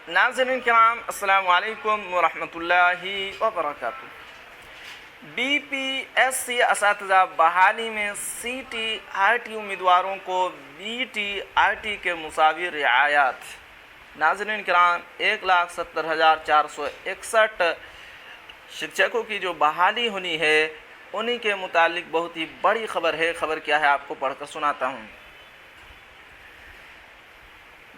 नाज़रीन किराम अस्सलामु अलैकुम वरहमत उल्लाहि वबरकातुहू। BPSC असातिज़ा बहाली में CTRT उम्मीदवारों को BTRT के मुसावी रियायत। नाज़रीन किराम 1,70,461 शिक्षकों की जो बहाली होनी है उन्हीं के मुतालिक बहुत ही बड़ी खबर है। खबर क्या है आपको पढ़कर सुनाता हूँ।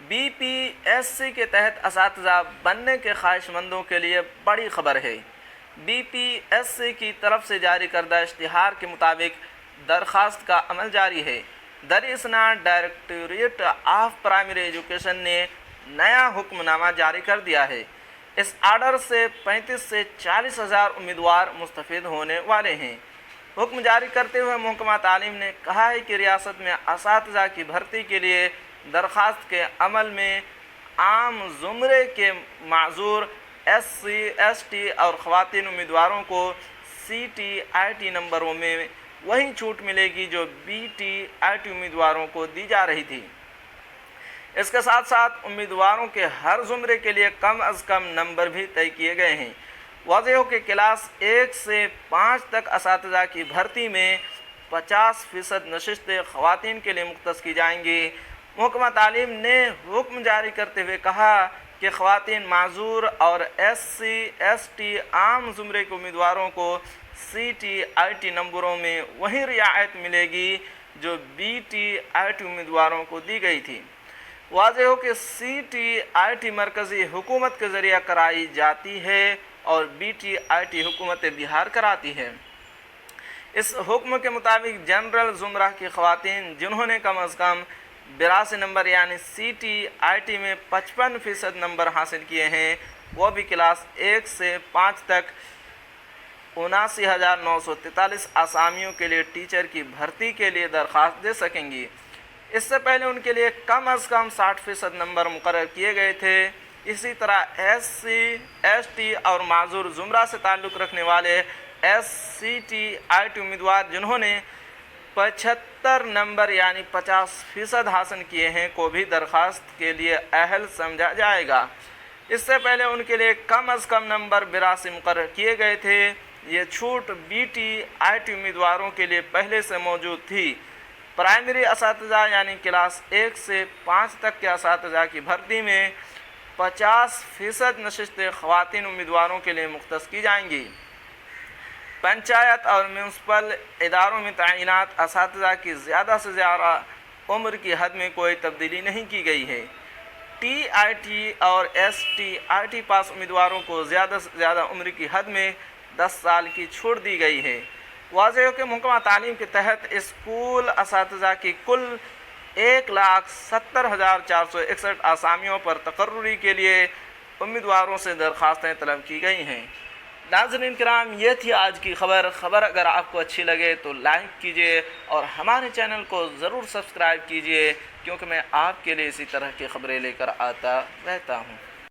BPSC के तहत असातिज़ा बनने के ख्वाहिशमंदों के लिए बड़ी खबर है। BPSC की तरफ से जारी करदा इश्तिहार के मुताबिक दरख्वास्त का अमल जारी है। दरअसल डायरेक्टरेट ऑफ प्राइमरी एजुकेशन ने नया हुक्मनामा जारी कर दिया है। इस आर्डर से 35 से 40 हज़ार उम्मीदवार मुस्तफ़ीद होने वाले हैं। हुक्म जारी करते हुए महकमा तालीम ने कहा है कि रियासत में असातिज़ा की भर्ती के लिए दरख्वास्त के अमल में आम ज़ुमरे के माज़ूर SC, ST और ख़वातीन उम्मीदवारों को CTRT नंबरों में वही छूट मिलेगी जो BTRT उम्मीदवारों को दी जा रही थी। इसके साथ साथ उम्मीदवारों के हर ज़ुमरे के लिए कम अज़ कम नंबर भी तय किए गए हैं। वाज़ेह हो कि क्लास 1 से 5 तक असातिज़ा की भर्ती में 50% नशिस्तें ख़वातीन के लिए मुख्तस की जाएंगी। महकमा तालीम ने हुक्म जारी करते हुए कहा कि ख़वातीन माज़ूर और SC, ST आम ज़ुमरे के उम्मीदवारों को CTRT नंबरों में वही रियायत मिलेगी जो BTRT उम्मीदवारों को दी गई थी। वाज़ेह हो कि CTRT मरकज़ी हुकूमत के ज़रिए कराई जाती है और BTRT हुकूमत बिहार कराती है। इस हुक्म के मुताबिक जनरल ज़ुमरा की ख़वातीन जिन्होंने कम अज़ कम 82 नंबर यानी CTRT में 55% नंबर हासिल किए हैं वो भी क्लास 1 से 5 तक 79,943 आसामियों के लिए टीचर की भर्ती के लिए दरख्वास्त दे सकेंगी। इससे पहले उनके लिए कम अज़ कम 60% नंबर मुकर्रर किए गए थे। इसी तरह SC, ST और माज़ूर ज़ुमरा से ताल्लुक़ रखने वाले SCTRT उम्मीदवार जिन्होंने 75 नंबर यानी 50% हासिल किए हैं को भी दरख्वास्त के लिए अहल समझा जाएगा। इससे पहले उनके लिए कम अज़ कम नंबर 82 मुकर्रर किए गए थे। ये छूट BTRT उम्मीदवारों के लिए पहले से मौजूद थी। प्राइमरी असातिज़ा यानी क्लास 1 से 5 तक के असातिज़ा की भर्ती में 50% नशिस्तें ख़वातीन उम्मीदवारों के लिए मुख्तस की जाएंगी। पंचायत और म्यूनसिपल इदारों में तैनात असातिज़ा की ज़्यादा से ज़्यादा उम्र की हद में कोई तब्दीली नहीं की गई है। TRT और STRT पास उम्मीदवारों को ज़्यादा से ज़्यादा उम्र की हद में 10 साल की छूट दी गई है। वाज़ेह हो कि महकमा तालीम के तहत स्कूल असातिज़ा की कुल 1,70,461 आसामियों पर तकर्रुरी के लिए उम्मीदवारों से दरख्वास्तें तलब की गई हैं। नाज़रीन किराम ये थी आज की खबर अगर आपको अच्छी लगे तो लाइक कीजिए और हमारे चैनल को ज़रूर सब्सक्राइब कीजिए क्योंकि मैं आपके लिए इसी तरह की खबरें लेकर आता रहता हूँ।